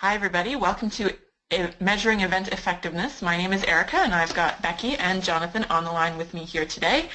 Hi everybody, welcome to Measuring Event Effectiveness. My name is Erica and I've got Becky and Jonathan on the line with me here today.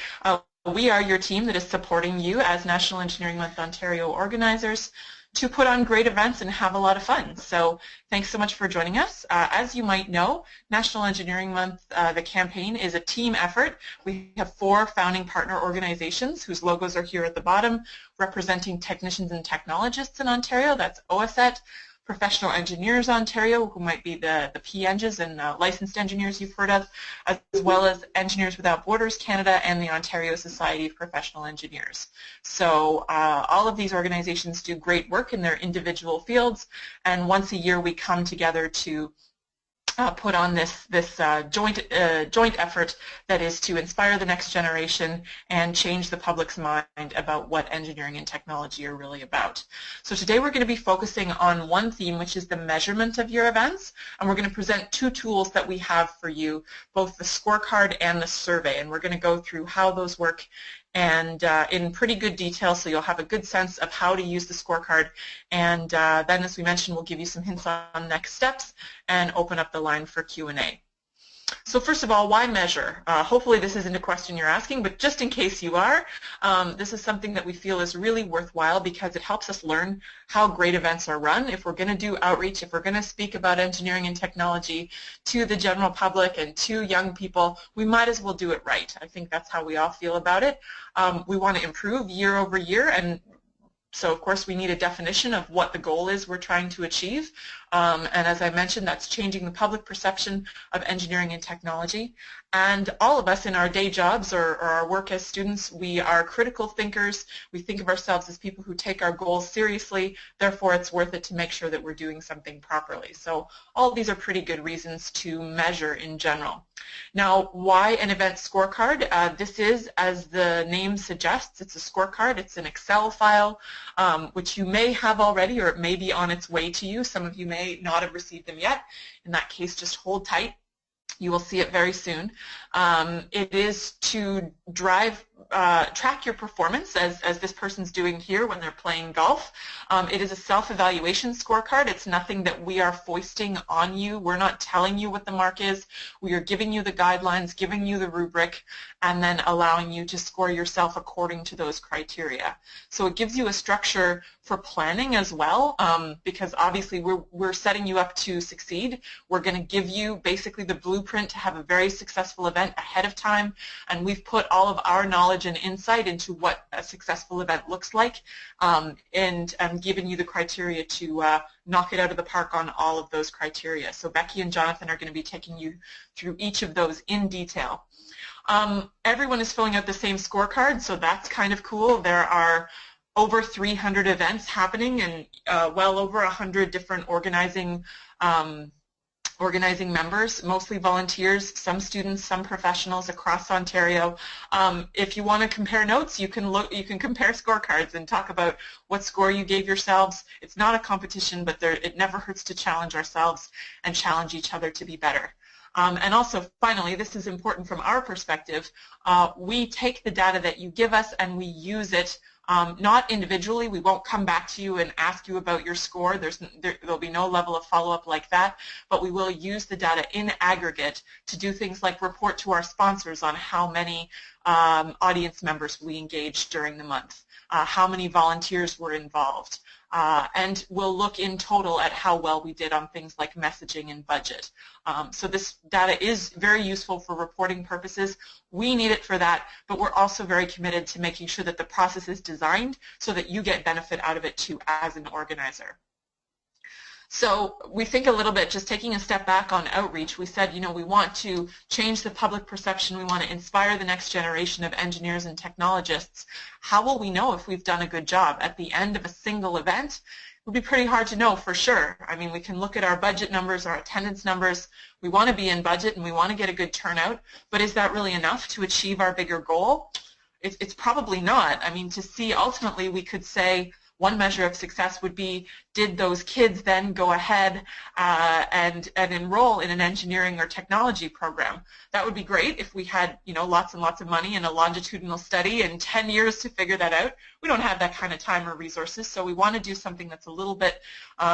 We are your team that is supporting you as National Engineering Month Ontario organizers to put on great events and have a lot of fun. So thanks so much for joining us. As you might know, National Engineering Month, the campaign, is a team effort. We have 4 founding partner organizations whose logos are here at the bottom, representing technicians and technologists in Ontario. That's OSET, Professional Engineers Ontario, who might be the PEngs and licensed engineers you've heard of, as well as Engineers Without Borders Canada and the Ontario Society of Professional Engineers. So all of these organizations do great work in their individual fields, and once a year we come together to put on this joint effort that is to inspire the next generation and change the public's mind about what engineering and technology are really about. So today we're going to be focusing on one theme, which is the measurement of your events, and we're going to present 2 tools that we have for you, both the scorecard and the survey, and we're going to go through how those work and in pretty good detail, so you'll have a good sense of how to use the scorecard. And then, as we mentioned, we'll give you some hints on next steps and open up the line for Q&A. So first of all, why measure? Hopefully this isn't a question you're asking, but just in case you are, this is something that we feel is really worthwhile because it helps us learn how great events are run. If we're going to do outreach, if we're going to speak about engineering and technology to the general public and to young people, we might as well do it right. I think that's how we all feel about it. We want to improve year over year, and so of course we need a definition of what the goal is we're trying to achieve. And as I mentioned, that's changing the public perception of engineering and technology. And all of us in our day jobs or our work as students, we are critical thinkers. We think of ourselves as people who take our goals seriously. Therefore, it's worth it to make sure that we're doing something properly. So all of these are pretty good reasons to measure in general. Now, why an event scorecard? This is, as the name suggests, it's a scorecard. It's an Excel file, which you may have already, or it may be on its way to you. Some of you may not have received them yet. In that case, just hold tight. You will see it very soon. It is to track your performance as this person's doing here when they're playing golf. It is a self-evaluation scorecard. It's nothing that we are foisting on you. We're not telling you what the mark is. We are giving you the guidelines, giving you the rubric, and then allowing you to score yourself according to those criteria. So it gives you a structure for planning as well, because obviously we're setting you up to succeed. We're going to give you basically the blueprint to have a very successful event ahead of time, and we've put all of our knowledge and insight into what a successful event looks like, and given you the criteria to knock it out of the park on all of those criteria. So Becky and Jonathan are going to be taking you through each of those in detail. Everyone is filling out the same scorecard, so that's kind of cool. There are over 300 events happening and well over 100 different organizing members, mostly volunteers, some students, some professionals across Ontario. If you want to compare notes, you can compare scorecards and talk about what score you gave yourselves. It's not a competition, but it never hurts to challenge ourselves and challenge each other to be better. And also, finally, this is important from our perspective, we take the data that you give us and we use it, not individually. We won't come back to you and ask you about your score. There'll be no level of follow-up like that, but we will use the data in aggregate to do things like report to our sponsors on how many audience members we engaged during the month, how many volunteers were involved, and we'll look in total at how well we did on things like messaging and budget. So this data is very useful for reporting purposes. We need it for that, but we're also very committed to making sure that the process is designed so that you get benefit out of it too as an organizer. So we think a little bit, just taking a step back on outreach, we said, we want to change the public perception. We want to inspire the next generation of engineers and technologists. How will we know if we've done a good job? At the end of a single event, it would be pretty hard to know for sure. I mean, we can look at our budget numbers, our attendance numbers. We want to be in budget and we want to get a good turnout, but is that really enough to achieve our bigger goal? It's probably not. I mean, to see ultimately, we could say, one measure of success would be, did those kids then go ahead and enroll in an engineering or technology program? That would be great if we had lots and lots of money and a longitudinal study and 10 years to figure that out. we don't have that kind of time or resources, so we want to do something that's a little bit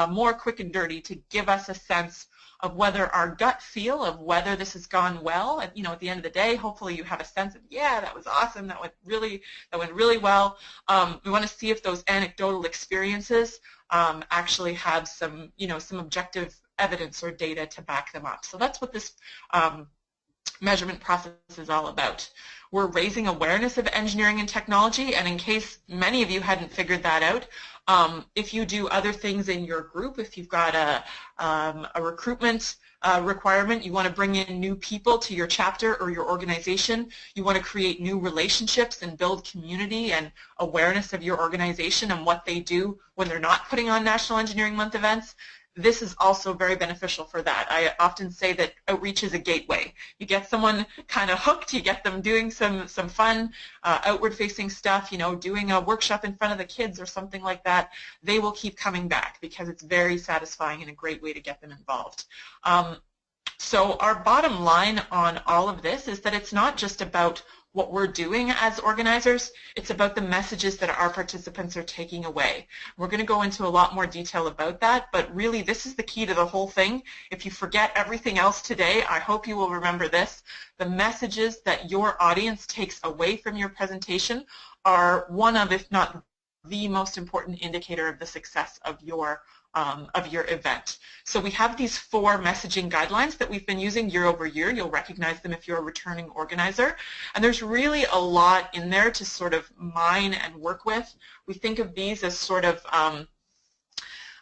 more quick and dirty to give us a sense of whether our gut feel of whether this has gone well. And, at the end of the day, hopefully you have a sense of, yeah, that was awesome, that went really well. We want to see if those anecdotal experiences actually have some, some objective evidence or data to back them up. So that's what this measurement process is all about. We're raising awareness of engineering and technology, and in case many of you hadn't figured that out, if you do other things in your group, if you've got a recruitment requirement, you want to bring in new people to your chapter or your organization, you want to create new relationships and build community and awareness of your organization and what they do when they're not putting on National Engineering Month events, this is also very beneficial for that. I often say that outreach is a gateway. You get someone kind of hooked, you get them doing some fun outward-facing stuff, doing a workshop in front of the kids or something like that, they will keep coming back because it's very satisfying and a great way to get them involved. So our bottom line on all of this is that it's not just about what we're doing as organizers, it's about the messages that our participants are taking away. We're going to go into a lot more detail about that, but really this is the key to the whole thing. If you forget everything else today, I hope you will remember this. The messages that your audience takes away from your presentation are one of, if not the most important indicator of the success of your event. So we have these 4 messaging guidelines that we've been using year over year. You'll recognize them if you're a returning organizer. And there's really a lot in there to sort of mine and work with. We think of these as sort of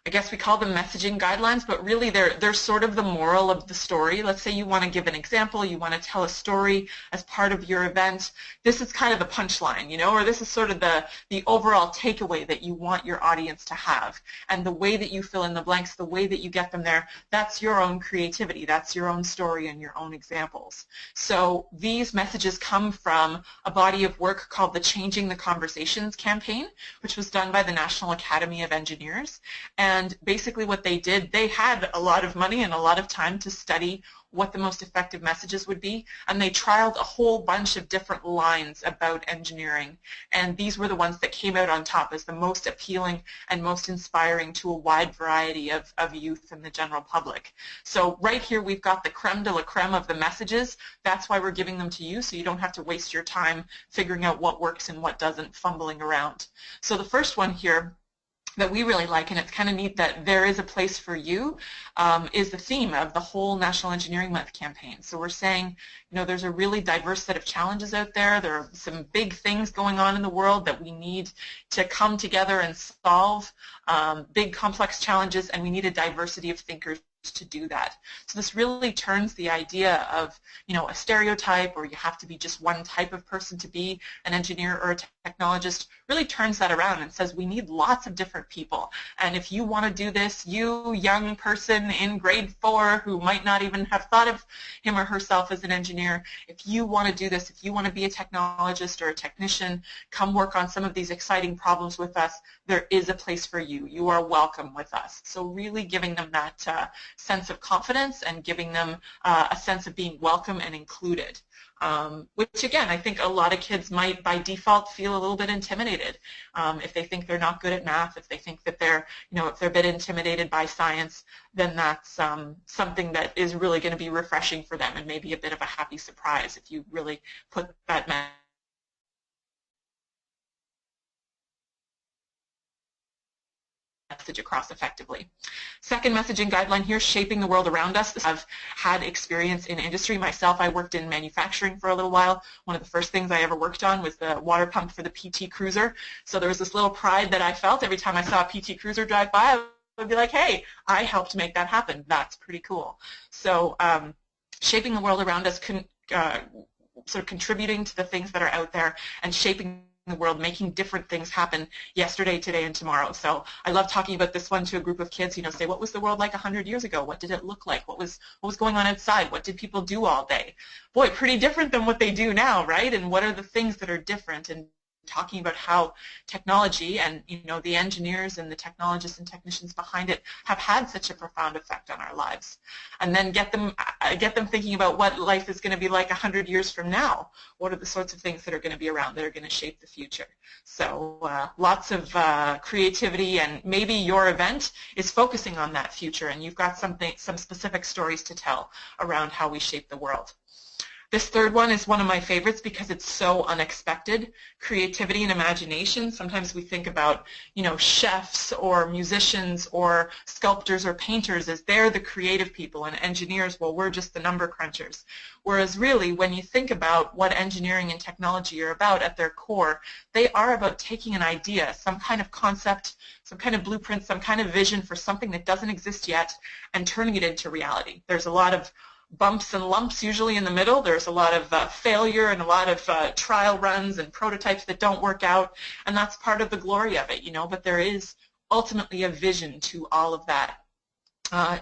I guess we call them messaging guidelines, but really they're sort of the moral of the story. Let's say you want to give an example, you want to tell a story as part of your event. This is kind of the punchline, or this is sort of the overall takeaway that you want your audience to have. And the way that you fill in the blanks, the way that you get them there, that's your own creativity, that's your own story and your own examples. So these messages come from a body of work called the Changing the Conversations campaign, which was done by the National Academy of Engineers. And basically what they did, they had a lot of money and a lot of time to study what the most effective messages would be, and they trialed a whole bunch of different lines about engineering, and these were the ones that came out on top as the most appealing and most inspiring to a wide variety of youth and the general public. So right here we've got the creme de la creme of the messages. That's why we're giving them to you, so you don't have to waste your time figuring out what works and what doesn't, fumbling around. So the first one here that we really like, and it's kind of neat that there is a place for you, is the theme of the whole National Engineering Month campaign. So we're saying, there's a really diverse set of challenges out there. There are some big things going on in the world that we need to come together and solve, big complex challenges, and we need a diversity of thinkers to do that. So this really turns the idea of, a stereotype, or you have to be just one type of person to be an engineer or a technologist, really turns that around and says we need lots of different people. And if you want to do this, you young person in grade 4 who might not even have thought of him or herself as an engineer, if you want to do this, if you want to be a technologist or a technician, come work on some of these exciting problems with us, there is a place for you. You are welcome with us. So really giving them that sense of confidence and giving them a sense of being welcome and included. Which again, I think a lot of kids might by default feel a little bit intimidated if they think they're not good at math, if they think that they're, if they're a bit intimidated by science, then that's something that is really going to be refreshing for them and maybe a bit of a happy surprise if you really put that message across effectively. Second messaging guideline here, shaping the world around us. I've had experience in industry myself. I worked in manufacturing for a little while. One of the first things I ever worked on was the water pump for the PT Cruiser. So there was this little pride that I felt every time I saw a PT Cruiser drive by. I would be like, hey, I helped make that happen. That's pretty cool. So shaping the world around us, sort of contributing to the things that are out there and shaping the world, making different things happen yesterday, today, and tomorrow. So I love talking about this one to a group of kids, say, what was the world like 100 years ago? What did it look like? What was going on outside? What did people do all day? Boy, pretty different than what they do now, right? And what are the things that are different? And talking about how technology and the engineers and the technologists and technicians behind it have had such a profound effect on our lives, and then get them thinking about what life is going to be like 100 years from now. What are the sorts of things that are going to be around that are going to shape the future? So lots of creativity, and maybe your event is focusing on that future, and you've got some specific stories to tell around how we shape the world. This third one is one of my favorites because it's so unexpected. Creativity and imagination. Sometimes we think about, chefs or musicians or sculptors or painters as they're the creative people, and engineers, well, we're just the number crunchers. Whereas really, when you think about what engineering and technology are about at their core, they are about taking an idea, some kind of concept, some kind of blueprint, some kind of vision for something that doesn't exist yet, and turning it into reality. There's a lot of bumps and lumps usually in the middle. There's a lot of failure and a lot of trial runs and prototypes that don't work out, and that's part of the glory of it, but there is ultimately a vision to all of that,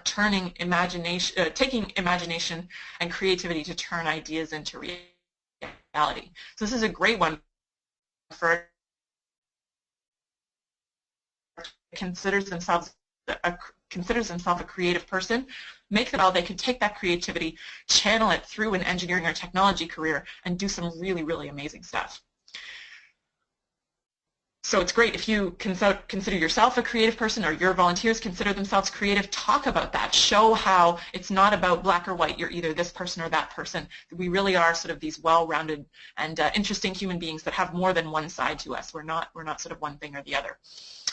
taking imagination and creativity to turn ideas into reality. So this is a great one for considers themselves a creative person. Make them how they can take that creativity, channel it through an engineering or technology career, and do some really, really amazing stuff. So it's great if you consider yourself a creative person, or your volunteers consider themselves creative. Talk about that. Show how it's not about black or white. You're either this person or that person. We really are sort of these well-rounded and interesting human beings that have more than one side to us. We're not sort of one thing or the other.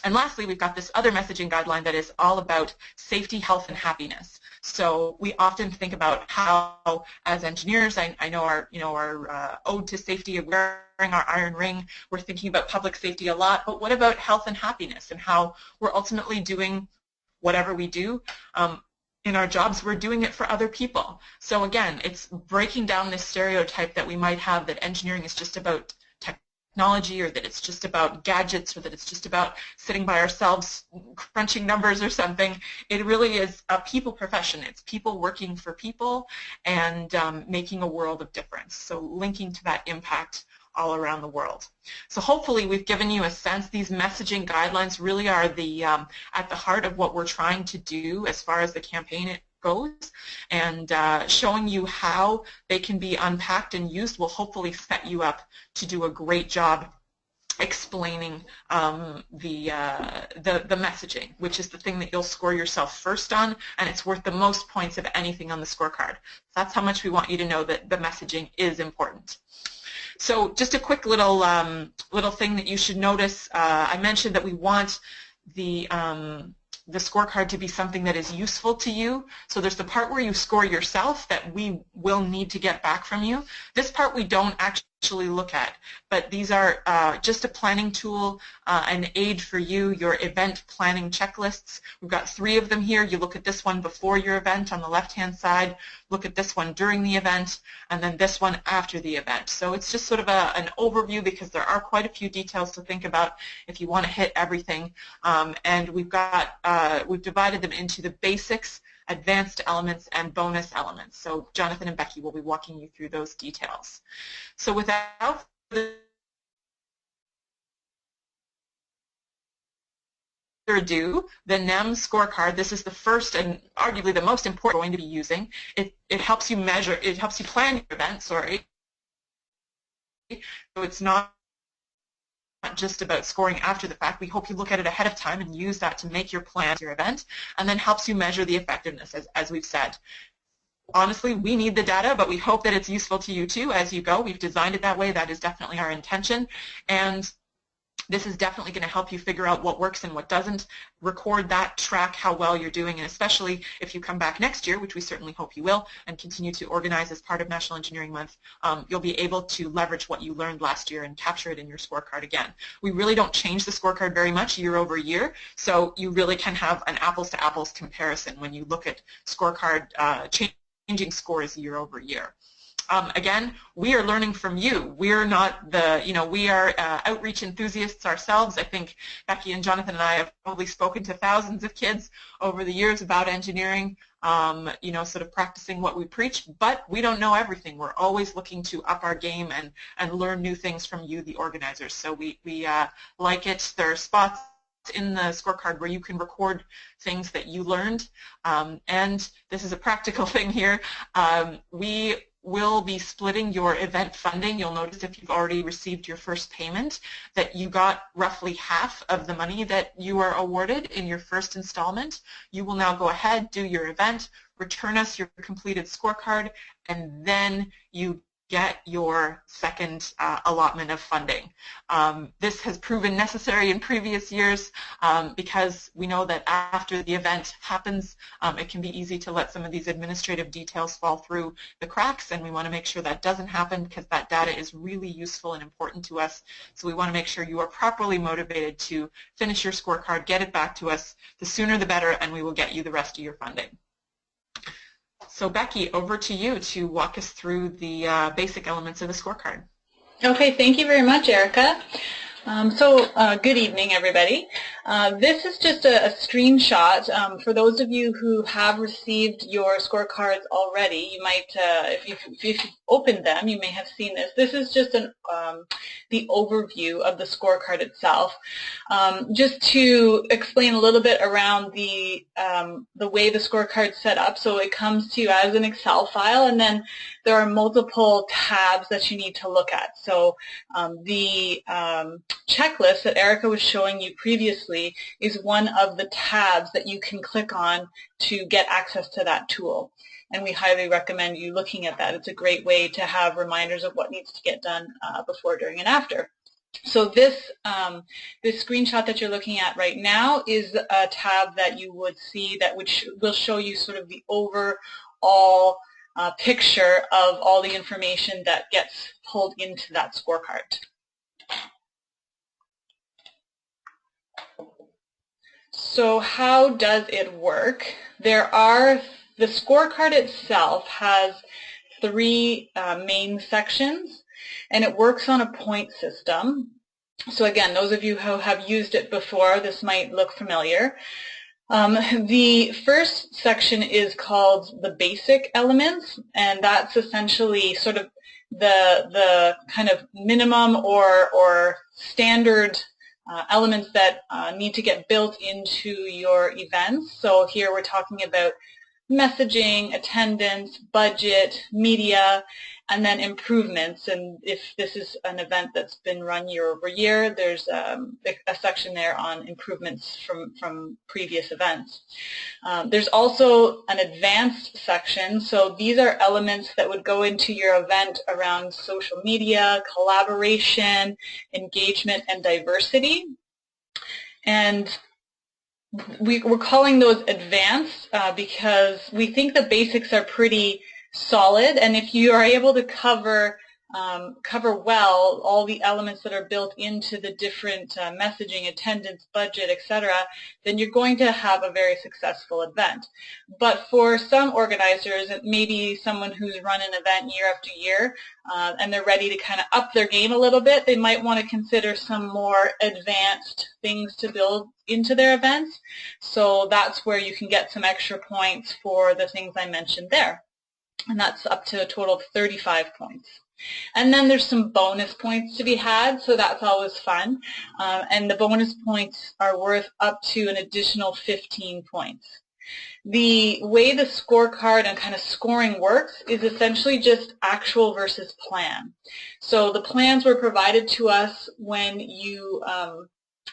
And lastly, we've got this other messaging guideline that is all about safety, health, and happiness. So we often think about how, as engineers, I know our ode to safety of wearing our iron ring, we're thinking about public safety a lot, but what about health and happiness, and how we're ultimately doing whatever we do in our jobs, we're doing it for other people. So again, it's breaking down this stereotype that we might have that engineering is just about technology, or that it's just about gadgets, or that it's just about sitting by ourselves crunching numbers or something. It really is a people profession. It's people working for people and making a world of difference. So linking to that impact all around the world. So hopefully we've given you a sense. These messaging guidelines really are the at the heart of what we're trying to do as far as the campaign goes, and showing you how they can be unpacked and used will hopefully set you up to do a great job explaining the messaging, which is the thing that you'll score yourself first on, and it's worth the most points of anything on the scorecard. That's how much we want you to know that the messaging is important. So just a quick little thing that you should notice. I mentioned that we want the scorecard to be something that is useful to you. So there's the part where you score yourself that we will need to get back from you. This part we don't actually look at, but these are just a planning tool, an aid for you, your event planning checklists. We've got 3 of them here. You look at this one before your event on the left-hand side, look at this one during the event, and then this one after the event. So it's just sort of an overview, because there are quite a few details to think about if you want to hit everything. And we've divided them into the basics, advanced elements, and bonus elements. So Jonathan and Becky will be walking you through those details. So without further ado, the NEM scorecard, this is the first and arguably the most important we're going to be using. It helps you measure, it helps you plan your event, sorry. So it's not just about scoring after the fact. We hope you look at it ahead of time and use that to make your plan for your event, and then helps you measure the effectiveness, as we've said. Honestly, we need the data, but we hope that it's useful to you too as you go. We've designed it that way. That is definitely our intention. And this is definitely going to help you figure out what works and what doesn't. Record that, track how well you're doing, and especially if you come back next year, which we certainly hope you will, and continue to organize as part of National Engineering Month, you'll be able to leverage what you learned last year and capture it in your scorecard again. We really don't change the scorecard very much year over year, so you really can have an apples-to-apples comparison when you look at scorecard changing scores year over year. Again, we are learning from you. We're not the, we are outreach enthusiasts ourselves. I think Becky and Jonathan and I have probably spoken to thousands of kids over the years about engineering, sort of practicing what we preach, but we don't know everything. We're always looking to up our game and learn new things from you, the organizers. So we like it. There are spots in the scorecard where you can record things that you learned, and this is a practical thing here. We will be splitting your event funding. You'll notice if you've already received your first payment that you got roughly half of the money that you were awarded in your first installment. You will now go ahead, do your event, return us your completed scorecard, and then you get your second allotment of funding. This has proven necessary in previous years because we know that after the event happens, it can be easy to let some of these administrative details fall through the cracks, and we want to make sure that doesn't happen because that data is really useful and important to us. So we want to make sure you are properly motivated to finish your scorecard, get it back to us. The sooner the better, and we will get you the rest of your funding. So Becky, over to you to walk us through the basic elements of the scorecard. Okay, thank you very much, Erica. Good evening, everybody. This is just a screenshot. For those of you who have received your scorecards already, you might, if you've opened them, you may have seen this. This is just the overview of the scorecard itself. Just to explain a little bit around the way the scorecard's set up. So it comes to you as an Excel file, and then there are multiple tabs that you need to look at. So the checklist that Erica was showing you previously is one of the tabs that you can click on to get access to that tool. And we highly recommend you looking at that. It's a great way to have reminders of what needs to get done before, during, and after. So this screenshot that you're looking at right now is a tab that you would see that will show you sort of the overall picture of all the information that gets pulled into that scorecard. So how does it work? The scorecard itself has three main sections, and it works on a point system. So again, those of you who have used it before, this might look familiar. The first section is called the basic elements, and that's essentially sort of the kind of minimum or standard elements that need to get built into your events. So here we're talking about messaging, attendance, budget, media, and then improvements. And if this is an event that's been run year over year, there's a section there on improvements from previous events. There's also an advanced section. So these are elements that would go into your event around social media, collaboration, engagement, and diversity. And we're calling those advanced because we think the basics are pretty solid, and if you are able to cover well all the elements that are built into the different messaging, attendance, budget, etc., then you're going to have a very successful event. But for some organizers, maybe someone who's run an event year after year, and they're ready to kind of up their game a little bit, they might want to consider some more advanced things to build into their events. So that's where you can get some extra points for the things I mentioned there. And that's up to a total of 35 points. And then there's some bonus points to be had, so that's always fun. And the bonus points are worth up to an additional 15 points. The way the scorecard and kind of scoring works is essentially just actual versus plan. So the plans were provided to us when you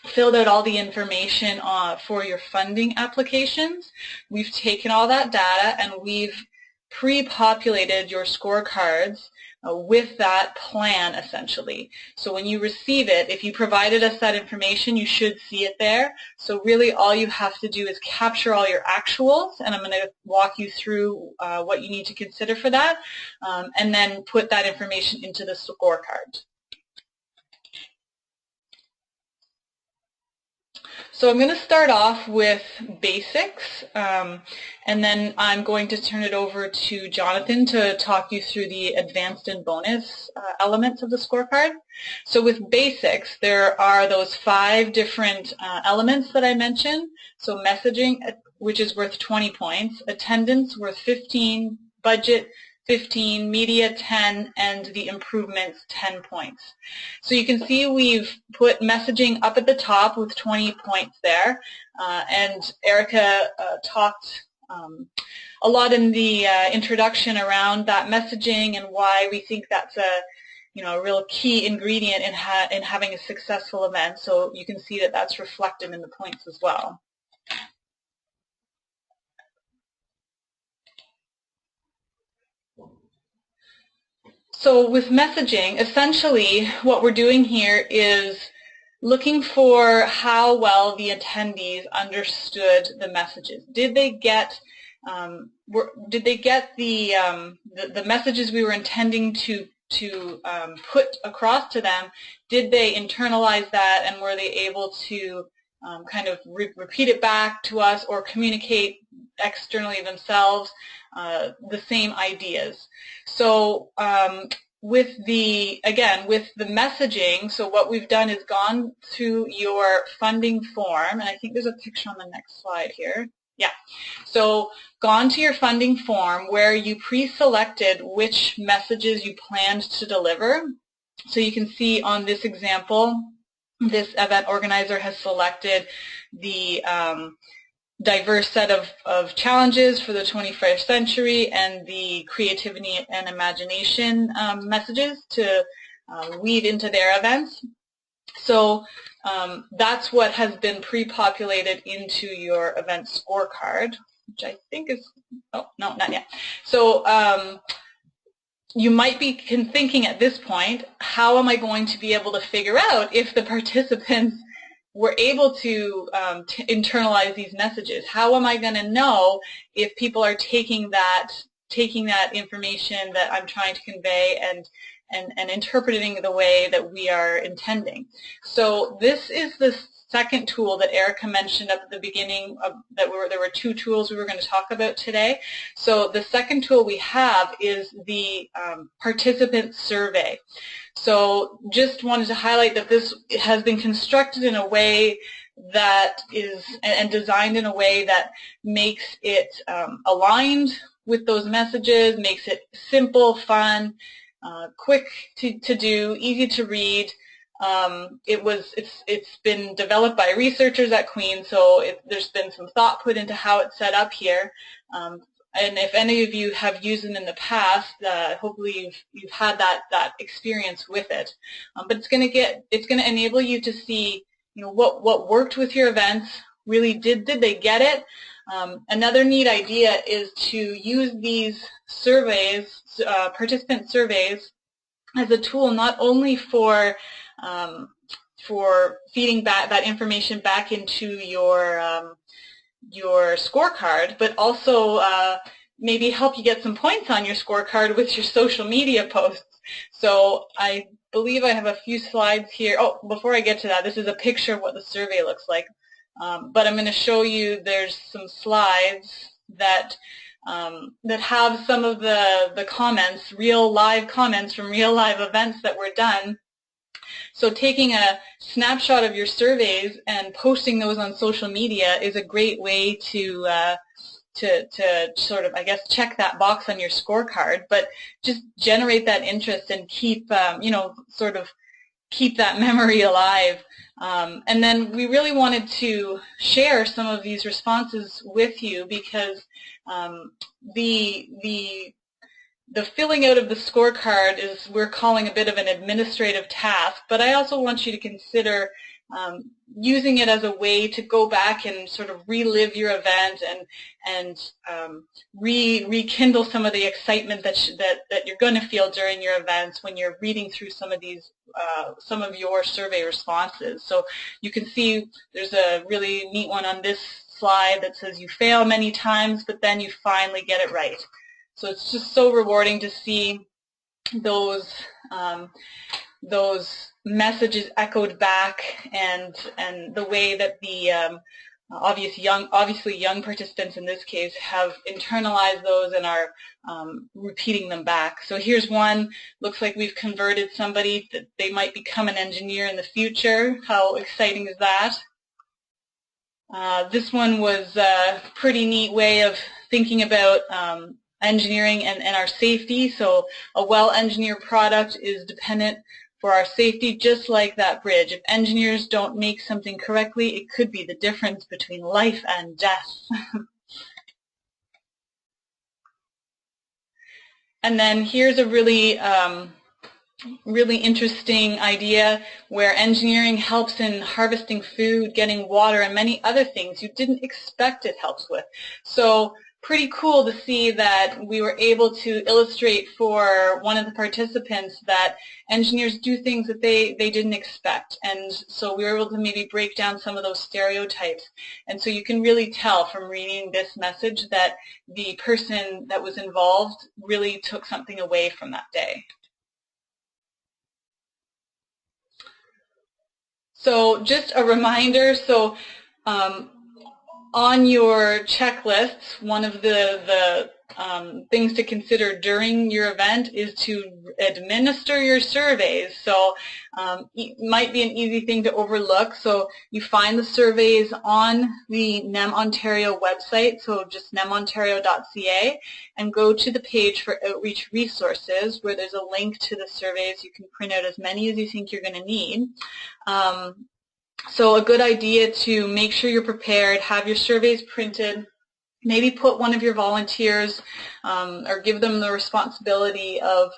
filled out all the information for your funding applications. We've taken all that data and we've pre-populated your scorecards with that plan, essentially. So when you receive it, if you provided us that information, you should see it there. So really all you have to do is capture all your actuals, and I'm going to walk you through what you need to consider for that, and then put that information into the scorecard. So I'm going to start off with basics, and then I'm going to turn it over to Jonathan to talk you through the advanced and bonus elements of the scorecard. So with basics, there are those 5 different elements that I mentioned. So messaging, which is worth 20 points, attendance worth 15, budget 15, media 10, and the improvements 10 points. So you can see we've put messaging up at the top with 20 points there, and Erica talked a lot in the introduction around that messaging and why we think that's a real key ingredient in having a successful event. So you can see that that's reflected in the points as well. So with messaging, essentially what we're doing here is looking for how well the attendees understood the messages. Did they get the messages we were intending to put across to them? Did they internalize that, and were they able to kind of repeat it back to us or communicate externally themselves the same ideas? So with the messaging, so what we've done is gone through your funding form, and I think there's a picture on the next slide here. Yeah. So gone to your funding form where you pre-selected which messages you planned to deliver. So you can see on this example, this event organizer has selected the diverse set of challenges for the 21st century and the creativity and imagination messages to weave into their events. So that's what has been pre-populated into your event scorecard, which I think is, oh, no, not yet. So you might be thinking at this point, how am I going to be able to figure out if the participants were able to internalize these messages? How am I going to know if people are taking that information that I'm trying to convey and interpreting it the way that we are intending? So this is the second tool that Erica mentioned at the beginning there were 2 tools we were going to talk about today. So the second tool we have is the participant survey. So just wanted to highlight that this has been constructed in a way that is, and designed in a way that makes it aligned with those messages, makes it simple, fun, quick to do, easy to read. It's been developed by researchers at Queen's, so there's been some thought put into how it's set up here. And if any of you have used it in the past, hopefully you've had that experience with it. But it's going to enable you to see, what worked with your events. Really, did they get it? Another neat idea is to use these surveys, participant surveys, as a tool not only for feeding back that information back into your scorecard, but also maybe help you get some points on your scorecard with your social media posts. So I believe I have a few slides here. Oh, before I get to that, this is a picture of what the survey looks like. But I'm going to show you, there's some slides that have some of the comments, real live comments from real live events that were done. So taking a snapshot of your surveys and posting those on social media is a great way to sort of, I guess, check that box on your scorecard, but just generate that interest and keep, sort of keep that memory alive. And then we really wanted to share some of these responses with you because the filling out of the scorecard is, we're calling a bit of an administrative task, but I also want you to consider using it as a way to go back and sort of relive your event and rekindle some of the excitement that you're going to feel during your events when you're reading through some of these some of your survey responses. So you can see there's a really neat one on this slide that says you fail many times, but then you finally get it right. So it's just so rewarding to see those those messages echoed back, and the way that the obviously young participants in this case have internalized those and are repeating them back. So here's one. Looks like we've converted somebody that they might become an engineer in the future. How exciting is that? This one was a pretty neat way of thinking about engineering and our safety. So a well-engineered product is dependent for our safety, just like that bridge. If engineers don't make something correctly, it could be the difference between life and death. And then here's a really interesting idea where engineering helps in harvesting food, getting water, and many other things you didn't expect it helps with. So pretty cool to see that we were able to illustrate for one of the participants that engineers do things that they didn't expect. And so we were able to maybe break down some of those stereotypes. And so you can really tell from reading this message that the person that was involved really took something away from that day. So just a reminder, so on your checklists, one of the things to consider during your event is to administer your surveys. So it might be an easy thing to overlook. So you find the surveys on the NEM Ontario website, so just nemontario.ca, and go to the page for outreach resources where there's a link to the surveys. You can print out as many as you think you're going to need. So a good idea to make sure you're prepared, have your surveys printed, maybe put one of your volunteers or give them the responsibility of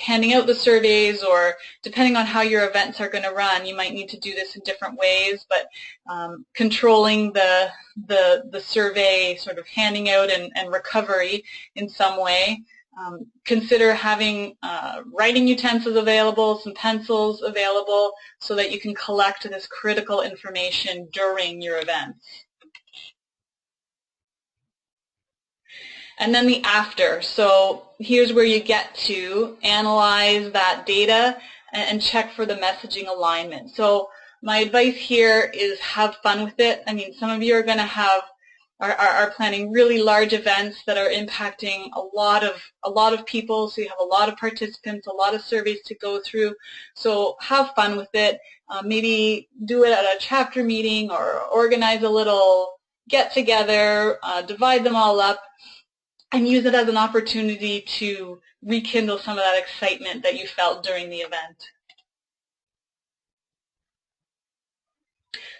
handing out the surveys, or depending on how your events are going to run, you might need to do this in different ways, but controlling the survey sort of handing out and recovery in some way. Consider having writing utensils available, some pencils available, so that you can collect this critical information during your events. And then the after. So here's where you get to analyze that data and check for the messaging alignment. So my advice here is have fun with it. I mean, some of you are going to have are planning really large events that are impacting a lot of people, so you have a lot of participants, a lot of surveys to go through. So have fun with it. Maybe do it at a chapter meeting or organize a little get-together, divide them all up, and use it as an opportunity to rekindle some of that excitement that you felt during the event.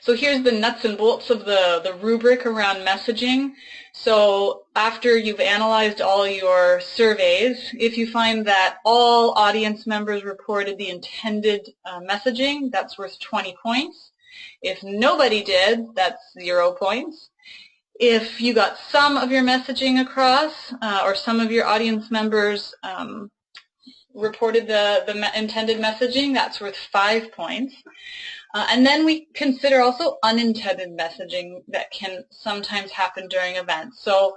So here's the nuts and bolts of the rubric around messaging. So after you've analyzed all your surveys, if you find that all audience members reported the intended messaging, that's worth 20 points. If nobody did, that's 0 points. If you got some of your messaging across, or some of your audience members reported the intended messaging, that's worth 5 points. And then we consider also unintended messaging that can sometimes happen during events. So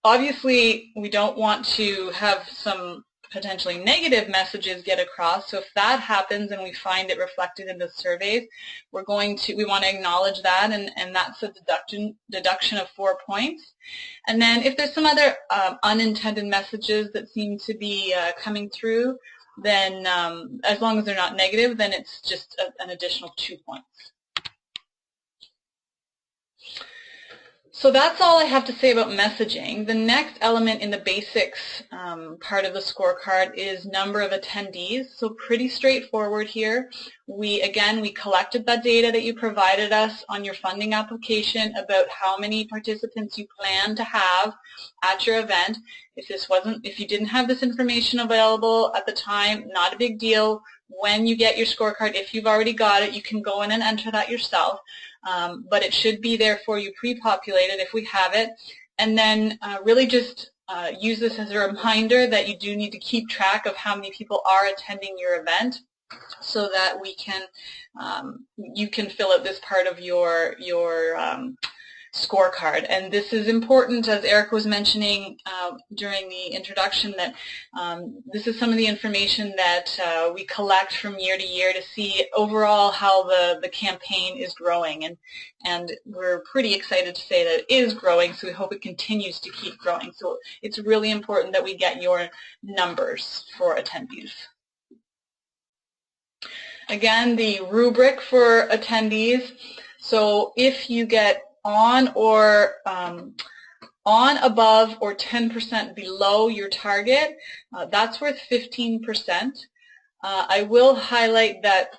obviously we don't want to have some potentially negative messages get across. So if that happens and we find it reflected in the surveys, we want to acknowledge that, and that's a deduction of 4 points. And then if there's some other unintended messages that seem to be coming through, then as long as they're not negative, then it's just an additional 2 points. So that's all I have to say about messaging. The next element in the basics part of the scorecard is number of attendees. So pretty straightforward here. We collected that data that you provided us on your funding application about how many participants you plan to have at your event. If you didn't have this information available at the time, not a big deal. When you get your scorecard, if you've already got it, you can go in and enter that yourself. But it should be there for you pre-populated if we have it. And then really just use this as a reminder that you do need to keep track of how many people are attending your event, so that you can fill out this part of your scorecard. And this is important, as Eric was mentioning during the introduction, that this is some of the information that we collect from year to year to see overall how the campaign is growing. And we're pretty excited to say that it is growing, so we hope it continues to keep growing. So it's really important that we get your numbers for attendees. Again, the rubric for attendees. So if you get on, above, or 10% below your target, that's worth 15%. I will highlight that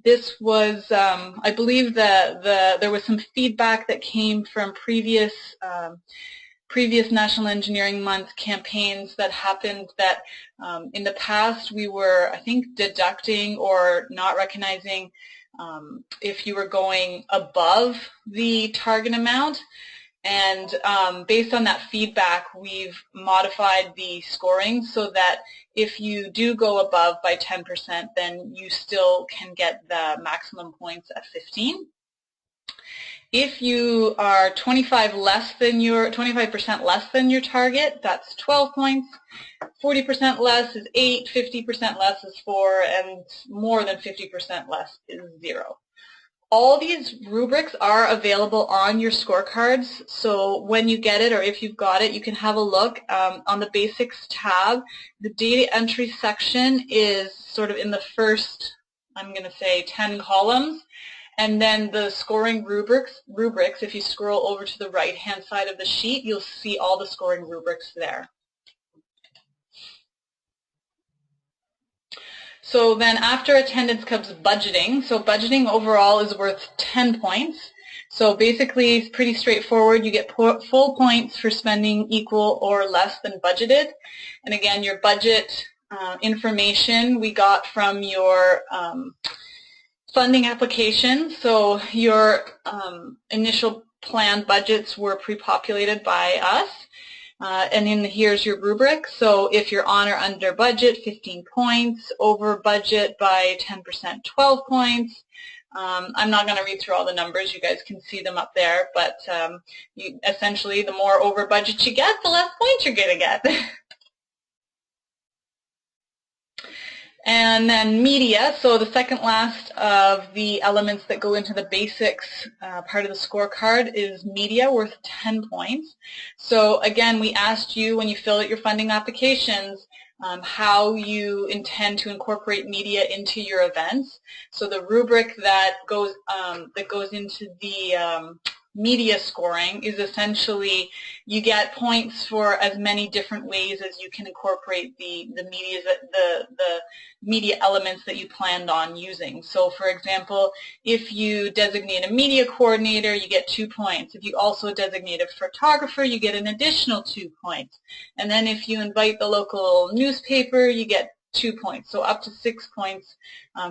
this was, I believe there was some feedback that came from previous National Engineering Month campaigns that happened that in the past we were, I think, deducting or not recognizing if you were going above the target amount. And based on that feedback, we've modified the scoring so that if you do go above by 10%, then you still can get the maximum points at 15. If you are 25% less than your target, that's 12 points. 40% less is 8, 50% less is 4, and more than 50% less is 0. All these rubrics are available on your scorecards, so when you get it, or if you've got it, you can have a look. On the Basics tab, the data entry section is sort of in the first, I'm going to say, 10 columns. And then the scoring rubrics, if you scroll over to the right-hand side of the sheet, you'll see all the scoring rubrics there. So then after attendance comes budgeting. So budgeting overall is worth 10 points. So basically it's pretty straightforward. You get full points for spending equal or less than budgeted. And again, your budget information we got from your funding application. So your initial planned budgets were pre-populated by us. And then here's your rubric. So if you're on or under budget, 15 points. Over budget by 10%, 12 points. I'm not going to read through all the numbers. You guys can see them up there. But essentially, the more over budget you get, the less points you're going to get. And then media, so the second last of the elements that go into the basics part of the scorecard is media, worth 10 points. So again, we asked you when you fill out your funding applications how you intend to incorporate media into your events. So the rubric that goes into the media scoring is essentially you get points for as many different ways as you can incorporate the media elements that you planned on using. So for example, if you designate a media coordinator, you get 2 points. If you also designate a photographer, you get an additional 2 points. And then if you invite the local newspaper, you get 2 points, so up to 6 points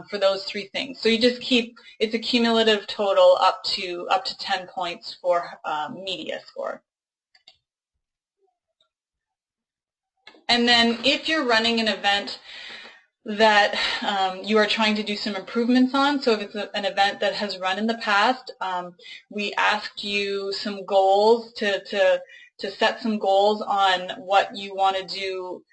for those 3 things. So you just keep, it's a cumulative total up to 10 points for media score. And then if you're running an event that you are trying to do some improvements on, so if it's an event that has run in the past, we asked you some goals to set some goals on what you want to do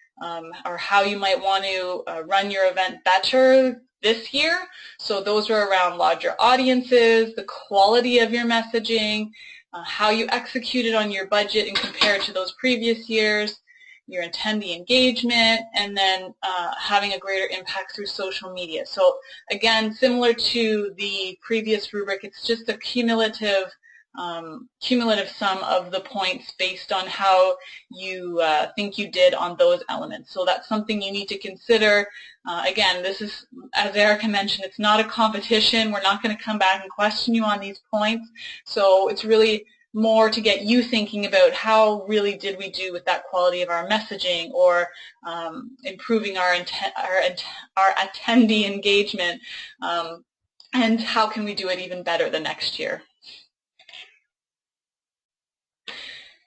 or how you might want to run your event better this year. So those are around larger audiences, the quality of your messaging, how you executed on your budget and compared to those previous years, your attendee engagement, and then having a greater impact through social media. So again, similar to the previous rubric, it's just a cumulative sum of the points based on how you think you did on those elements. So that's something you need to consider. Again, this is, as Erica mentioned, it's not a competition. We're not going to come back and question you on these points. So it's really more to get you thinking about how really did we do with that quality of our messaging, or improving our attendee engagement, and how can we do it even better the next year.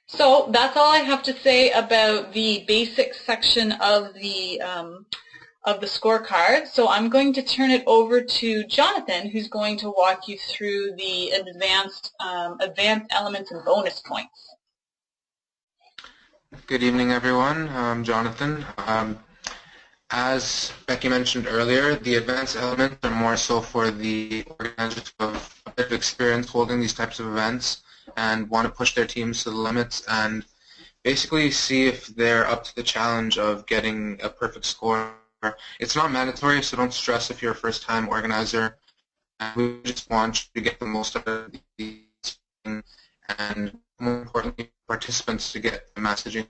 So that's all I have to say about the basics section of the of the scorecard. So I'm going to turn it over to Jonathan, who's going to walk you through the advanced elements and bonus points. Good evening, everyone. I'm Jonathan. As Becky mentioned earlier, the advanced elements are more so for the organizers who have a bit of experience holding these types of events and want to push their teams to the limits and basically see if they're up to the challenge of getting a perfect score. It's not mandatory, so don't stress if you're a first-time organizer. We just want you to get the most out of these and, more importantly, participants to get the messaging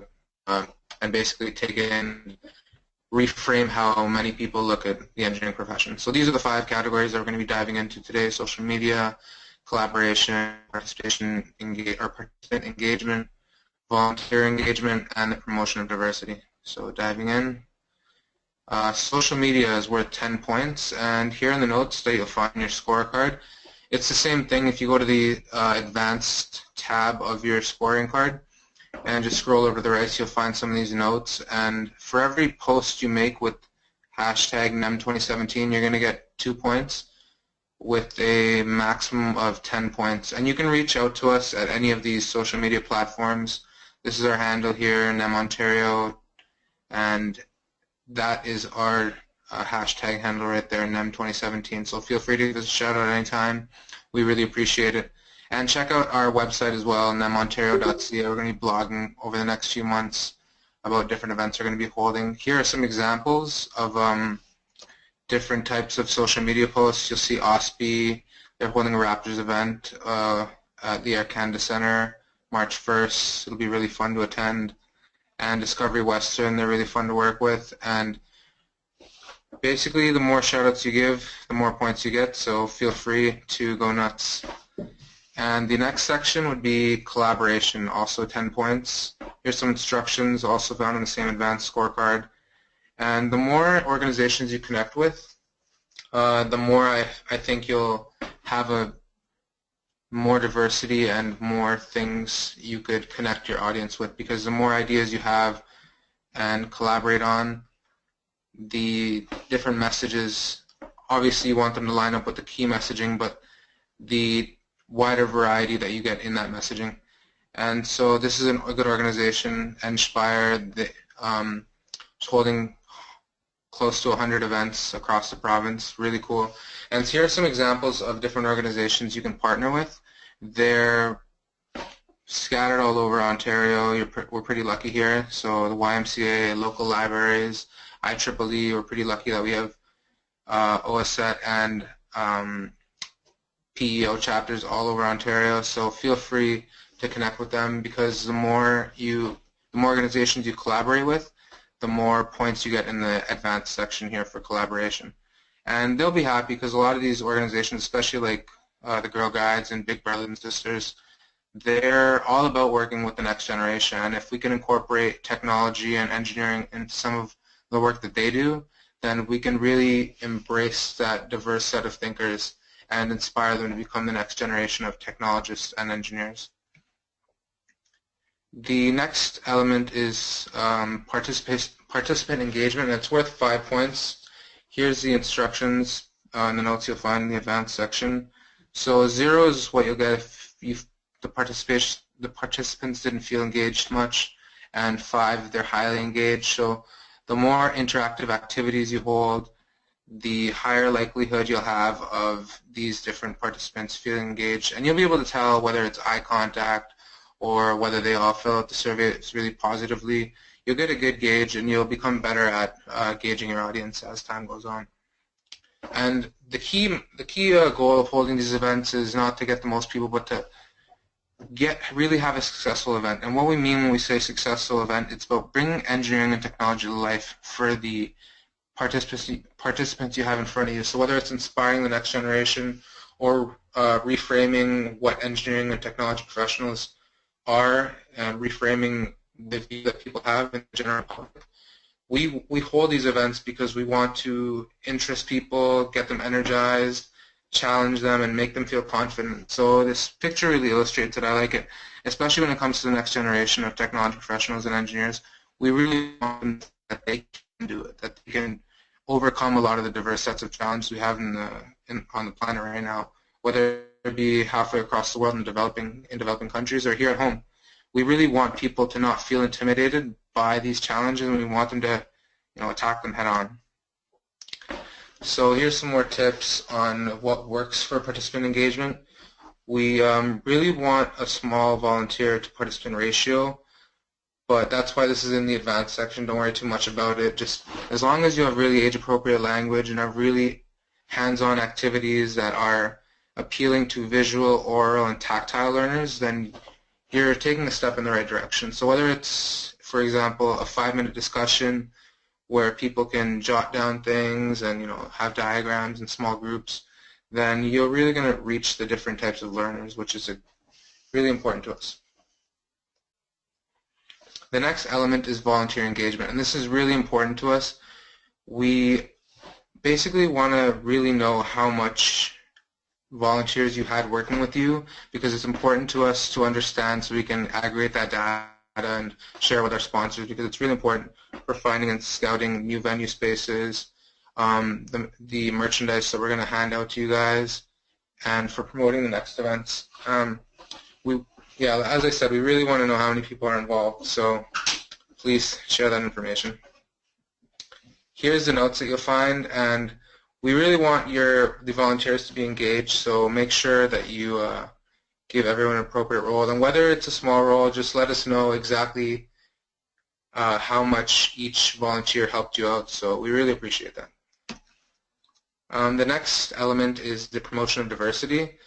and basically take it in, reframe how many people look at the engineering profession. So these are the 5 categories that we're going to be diving into today: social media, collaboration, participant engagement, volunteer engagement, and the promotion of diversity. So diving in. Social media is worth 10 points, and here in the notes that you'll find your scorecard, it's the same thing. If you go to the advanced tab of your scoring card and just scroll over to the right, you'll find some of these notes, and for every post you make with hashtag NEM 2017, you're going to get 2 points with a maximum of 10 points. And you can reach out to us at any of these social media platforms. This is our handle here, NEM Ontario, and that is our hashtag handle right there, NEM 2017. So feel free to give us a shout out anytime. We really appreciate it. And check out our website as well, nemontario.ca. We're going to be blogging over the next few months about different events we're going to be holding. Here are some examples of different types of social media posts. You'll see OSPI, they're holding a Raptors event at the Air Canada Centre March 1st. It'll be really fun to attend. And Discovery Western, they're really fun to work with. And basically, the more shout-outs you give, the more points you get, so feel free to go nuts. And the next section would be collaboration, also 10 points. Here's some instructions, also found in the same advanced scorecard. And the more organizations you connect with, the more I think you'll have a more diversity and more things you could connect your audience with, because the more ideas you have and collaborate on, the different messages, obviously you want them to line up with the key messaging, but the wider variety that you get in that messaging. And so this is a good organization, Inspire, is holding close to 100 events across the province, really cool. And so here are some examples of different organizations you can partner with. They're scattered all over Ontario. We're pretty lucky here. So the YMCA, local libraries, IEEE, we're pretty lucky that we have OSET and PEO chapters all over Ontario. So feel free to connect with them, because the more organizations you collaborate with, the more points you get in the advanced section here for collaboration. And they'll be happy, because a lot of these organizations, especially like the Girl Guides and Big Brothers and Sisters, they're all about working with the next generation. And if we can incorporate technology and engineering into some of the work that they do, then we can really embrace that diverse set of thinkers and inspire them to become the next generation of technologists and engineers. The next element is participant engagement, and it's worth 5 points. Here's the instructions in the notes you'll find in the advanced section. So 0 is what you'll get if the participants didn't feel engaged much, and 5, they're highly engaged. So the more interactive activities you hold, the higher likelihood you'll have of these different participants feeling engaged, and you'll be able to tell whether it's eye contact or whether they all fill out the survey really positively. You'll get a good gauge, and you'll become better at gauging your audience as time goes on. And the key goal of holding these events is not to get the most people, but to really have a successful event. And what we mean when we say successful event, it's about bringing engineering and technology to life for the participants you have in front of you. So whether it's inspiring the next generation or reframing what engineering and technology professionals are, and reframing the view that people have in the general public, we hold these events because we want to interest people, get them energized, challenge them, and make them feel confident. So this picture really illustrates it. I like it, especially when it comes to the next generation of technology professionals and engineers. We really want them that they can do it, that they can overcome a lot of the diverse sets of challenges we have on the planet right now, whether it be halfway across the world in developing countries or here at home. We really want people to not feel intimidated by these challenges, and we want them to, attack them head on. So here's some more tips on what works for participant engagement. We really want a small volunteer to participant ratio, but that's why this is in the advanced section. Don't worry too much about it. Just as long as you have really age-appropriate language and have really hands-on activities that are appealing to visual, oral, and tactile learners, then you're taking a step in the right direction. So whether it's, for example, a 5-minute discussion where people can jot down things and have diagrams in small groups, then you're really going to reach the different types of learners, which is really important to us. The next element is volunteer engagement, and this is really important to us. We basically want to really know how much volunteers you had working with you, because it's important to us to understand so we can aggregate that data and share with our sponsors, because it's really important for finding and scouting new venue spaces, the merchandise that we're going to hand out to you guys, and for promoting the next events. As I said, we really want to know how many people are involved, so please share that information. Here's the notes that you'll find, and we really want the volunteers to be engaged, so make sure that you give everyone an appropriate role. And whether it's a small role, just let us know exactly how much each volunteer helped you out, so we really appreciate that. The next element is the promotion of diversity,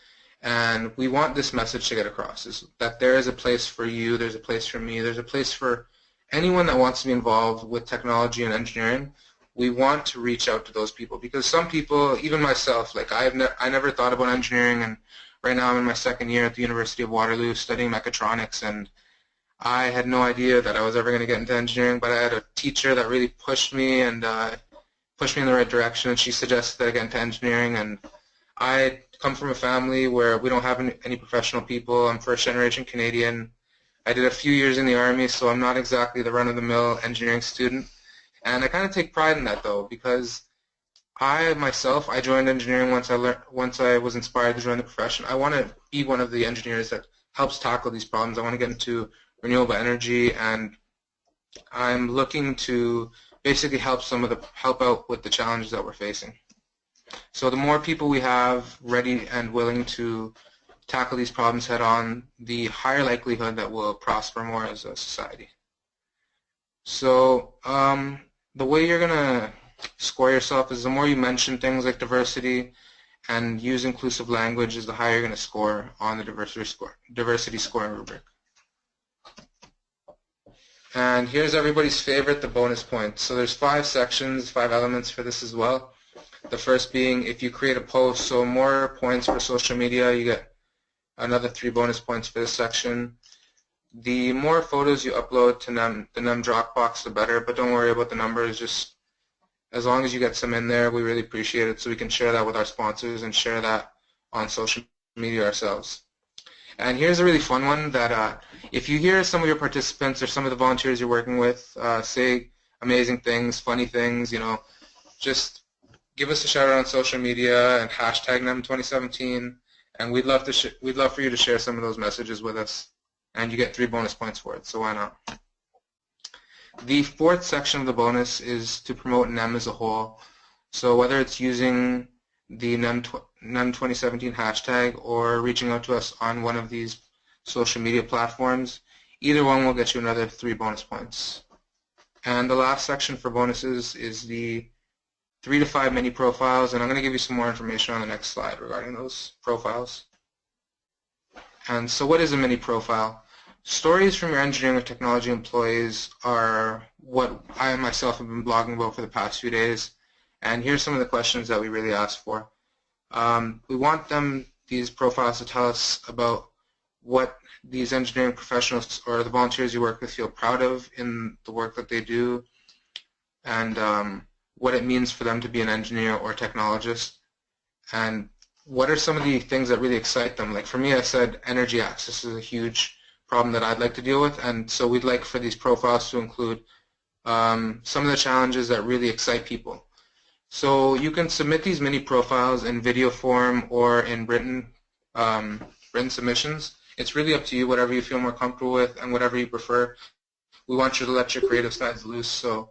and we want this message to get across, is that there is a place for you, there's a place for me, there's a place for anyone that wants to be involved with technology and engineering. We want to reach out to those people, because some people, even myself, like I never thought about engineering, and right now I'm in my second year at the University of Waterloo studying mechatronics, and I had no idea that I was ever going to get into engineering, but I had a teacher that really pushed me and pushed me in the right direction, and she suggested that I get into engineering. And I come from a family where we don't have any professional people. I'm first-generation Canadian. I did a few years in the Army, so I'm not exactly the run-of-the-mill engineering student. And I kind of take pride in that, though, because I joined engineering once I was inspired to join the profession. I want to be one of the engineers that helps tackle these problems. I want to get into renewable energy, and I'm looking to basically help out with the challenges that we're facing. So the more people we have ready and willing to tackle these problems head on, the higher likelihood that we'll prosper more as a society. So the way you're going to score yourself is the more you mention things like diversity and use inclusive language, is the higher you're going to score on the diversity scoring rubric. And here's everybody's favorite, the bonus points. So there's 5 sections, 5 elements for this as well. The first being if you create a post, so more points for social media, you get another 3 bonus points for this section. The more photos you upload to the NEM Dropbox, the better, but don't worry about the numbers. Just as long as you get some in there, we really appreciate it, so we can share that with our sponsors and share that on social media ourselves. And here's a really fun one that if you hear some of your participants or some of the volunteers you're working with say amazing things, funny things, just give us a shout out on social media and hashtag NEM 2017, and we'd love for you to share some of those messages with us, and you get 3 bonus points for it, so why not? The 4th section of the bonus is to promote NEM as a whole. So whether it's using the NEM 2017 hashtag or reaching out to us on one of these social media platforms, either one will get you another 3 bonus points. And the last section for bonuses is the 3 to 5 mini profiles, and I'm going to give you some more information on the next slide regarding those profiles. And so what is a mini profile? Stories from your engineering or technology employees are what I myself have been blogging about for the past few days, and here's some of the questions that we really asked for. We want these profiles to tell us about what these engineering professionals or the volunteers you work with feel proud of in the work that they do, and what it means for them to be an engineer or technologist, and what are some of the things that really excite them. Like for me, I said energy access is a huge problem that I'd like to deal with, and so we'd like for these profiles to include some of the challenges that really excite people. So you can submit these mini profiles in video form or in written submissions. It's really up to you, whatever you feel more comfortable with and whatever you prefer. We want you to let your creative sides loose so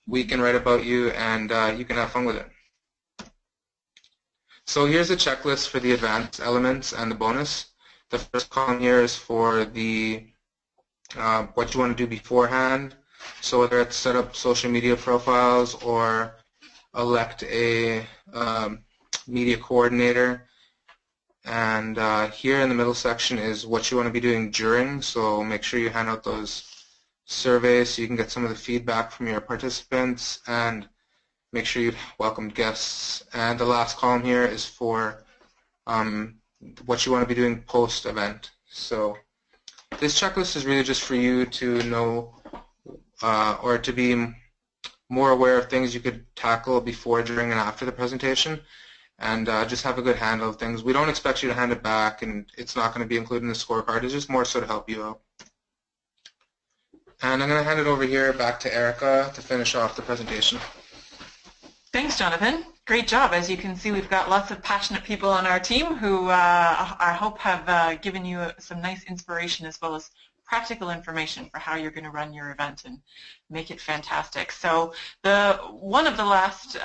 we can write about you and you can have fun with it. So here's a checklist for the advanced elements and the bonus. The first column here is for the what you want to do beforehand. So whether it's set up social media profiles or elect a media coordinator. And here in the middle section is what you want to be doing during. So make sure you hand out those surveys so you can get some of the feedback from your participants, and make sure you've welcomed guests. And the last column here is for what you want to be doing post-event. So this checklist is really just for you to know or to be more aware of things you could tackle before, during, and after the presentation, and just have a good handle of things. We don't expect you to hand it back, and it's not going to be included in the scorecard. It's just more so to help you out. And I'm going to hand it over here back to Erica to finish off the presentation. Thanks, Jonathan. Great job. As you can see, we've got lots of passionate people on our team who I hope have given you some nice inspiration as well as practical information for how you're going to run your event and make it fantastic. So one of the last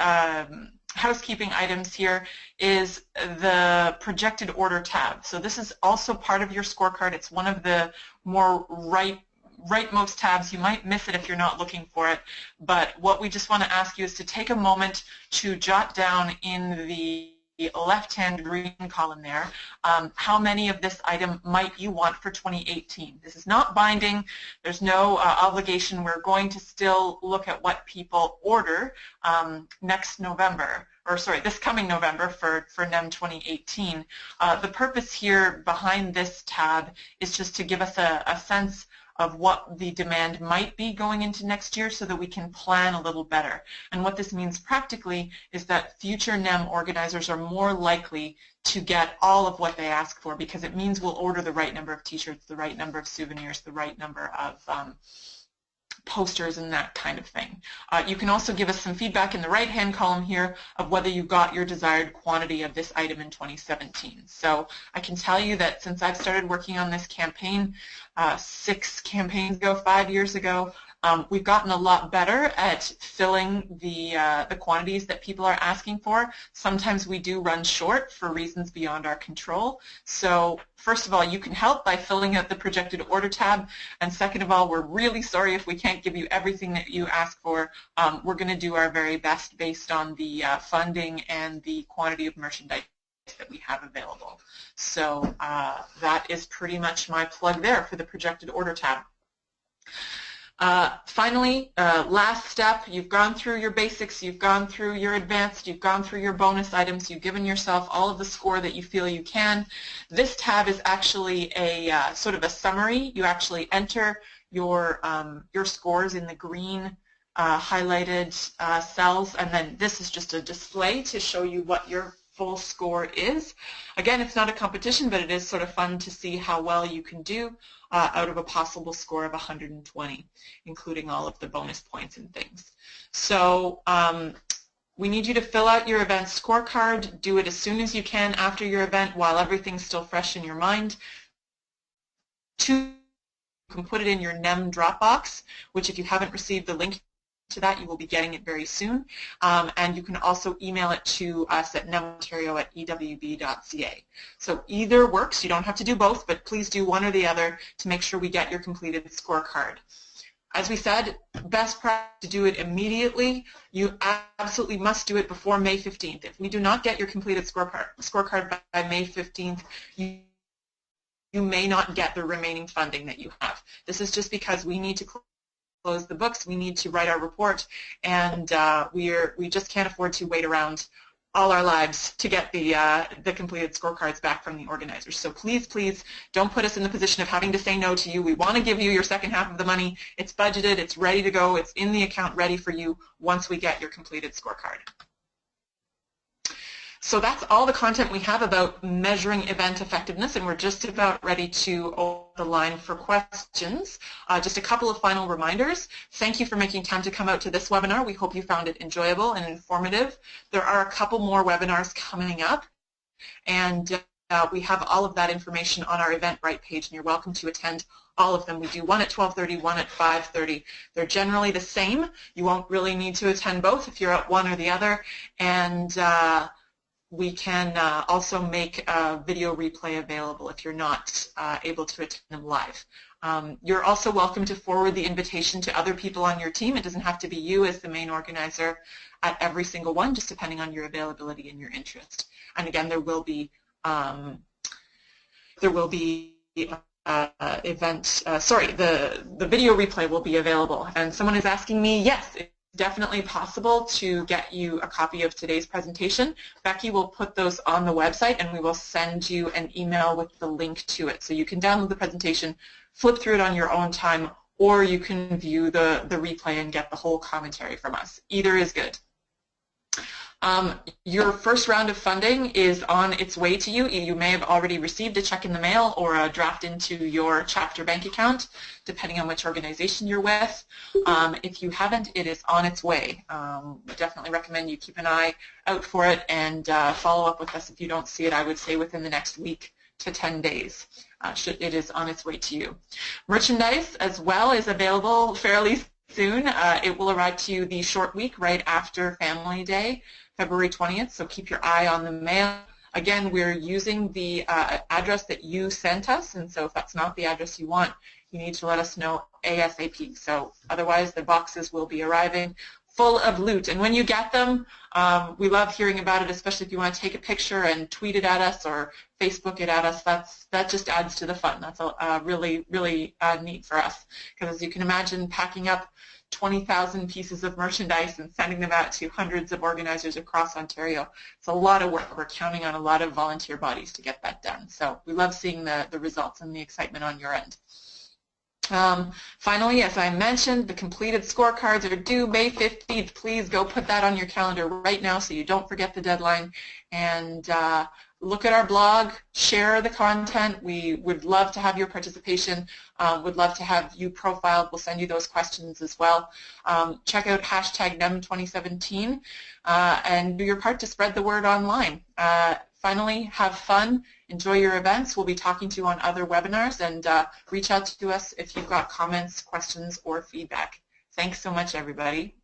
housekeeping items here is the projected order tab. So this is also part of your scorecard. It's one of the more rightmost tabs. You might miss it if you're not looking for it, but what we just want to ask you is to take a moment to jot down in the left-hand green column there how many of this item might you want for 2018. This is not binding. There's no obligation. We're going to still look at what people order next November, or sorry, this coming November for NEM 2018. The purpose here behind this tab is just to give us a sense of what the demand might be going into next year so that we can plan a little better. And what this means practically is that future NEM organizers are more likely to get all of what they ask for, because it means we'll order the right number of t-shirts, the right number of souvenirs, the right number of posters and that kind of thing. You can also give us some feedback in the right-hand column here of whether you got your desired quantity of this item in 2017. So I can tell you that since I've started working on this campaign 6 campaigns ago, 5 years ago, we've gotten a lot better at filling the quantities that people are asking for. Sometimes we do run short for reasons beyond our control. So first of all, you can help by filling out the projected order tab, and second of all, we're really sorry if we can't give you everything that you ask for. We're going to do our very best based on the funding and the quantity of merchandise that we have available. So that is pretty much my plug there for the projected order tab. Finally, last step, you've gone through your basics, you've gone through your advanced, you've gone through your bonus items, you've given yourself all of the score that you feel you can. This tab is actually a sort of a summary. You actually enter your scores in the green highlighted cells, and then this is just a display to show you what your full score is. Again, it's not a competition, but it is sort of fun to see how well you can do out of a possible score of 120, including all of the bonus points and things. So we need you to fill out your event scorecard. Do it as soon as you can after your event while everything's still fresh in your mind. You can put it in your NEM Dropbox, which if you haven't received the link to that, you will be getting it very soon. And you can also email it to us at nemontario@ewb.ca. So either works. You don't have to do both, but please do one or the other to make sure we get your completed scorecard. As we said, best practice to do it immediately. You absolutely must do it before May 15th. If we do not get your completed scorecard by May 15th, you may not get the remaining funding that you have. This is just because we need to close the books, we need to write our report, and we just can't afford to wait around all our lives to get the completed scorecards back from the organizers. So please, please don't put us in the position of having to say no to you. We want to give you your second half of the money. It's budgeted, it's ready to go, it's in the account ready for you once we get your completed scorecard. So that's all the content we have about measuring event effectiveness, and we're just about ready to open the line for questions. Just a couple of final reminders. Thank you for making time to come out to this webinar. We hope you found it enjoyable and informative. There are a couple more webinars coming up, and we have all of that information on our Eventbrite page, and you're welcome to attend all of them. We do one at 12:30, one at 5:30. They're generally the same. You won't really need to attend both if you're at one or the other, and we can also make a video replay available if you're not able to attend them live. You're also welcome to forward the invitation to other people on your team. It doesn't have to be you as the main organizer at every single one, just depending on your availability and your interest. And again, the video replay will be available. And someone is asking me, yes, it's definitely possible to get you a copy of today's presentation. Becky will put those on the website, and we will send you an email with the link to it. So you can download the presentation, flip through it on your own time, or you can view the replay and get the whole commentary from us. Either is good. Your first round of funding is on its way to you. You may have already received a check in the mail or a draft into your chapter bank account, depending on which organization you're with. If you haven't, it is on its way. We definitely recommend you keep an eye out for it and follow up with us if you don't see it. I would say within the next week to 10 days. It is on its way to you. Merchandise as well is available fairly soon. It will arrive to you the short week right after Family Day, February 20th, so keep your eye on the mail. Again, we're using the address that you sent us, and so if that's not the address you want, you need to let us know ASAP. So otherwise, the boxes will be arriving full of loot. And when you get them, we love hearing about it, especially if you want to take a picture and tweet it at us or Facebook it at us. That just adds to the fun. That's really, really neat for us. Because as you can imagine, packing up 20,000 pieces of merchandise and sending them out to hundreds of organizers across Ontario. It's a lot of work. We're counting on a lot of volunteer bodies to get that done. So we love seeing the results and the excitement on your end. Finally, as I mentioned, the completed scorecards are due May 15th. Please go put that on your calendar right now so you don't forget the deadline. And look at our blog, share the content. We would love to have your participation, would love to have you profiled. We'll send you those questions as well. Check out hashtag NEM 2017 and do your part to spread the word online. Finally, have fun, enjoy your events. We'll be talking to you on other webinars, and reach out to us if you've got comments, questions, or feedback. Thanks so much, everybody.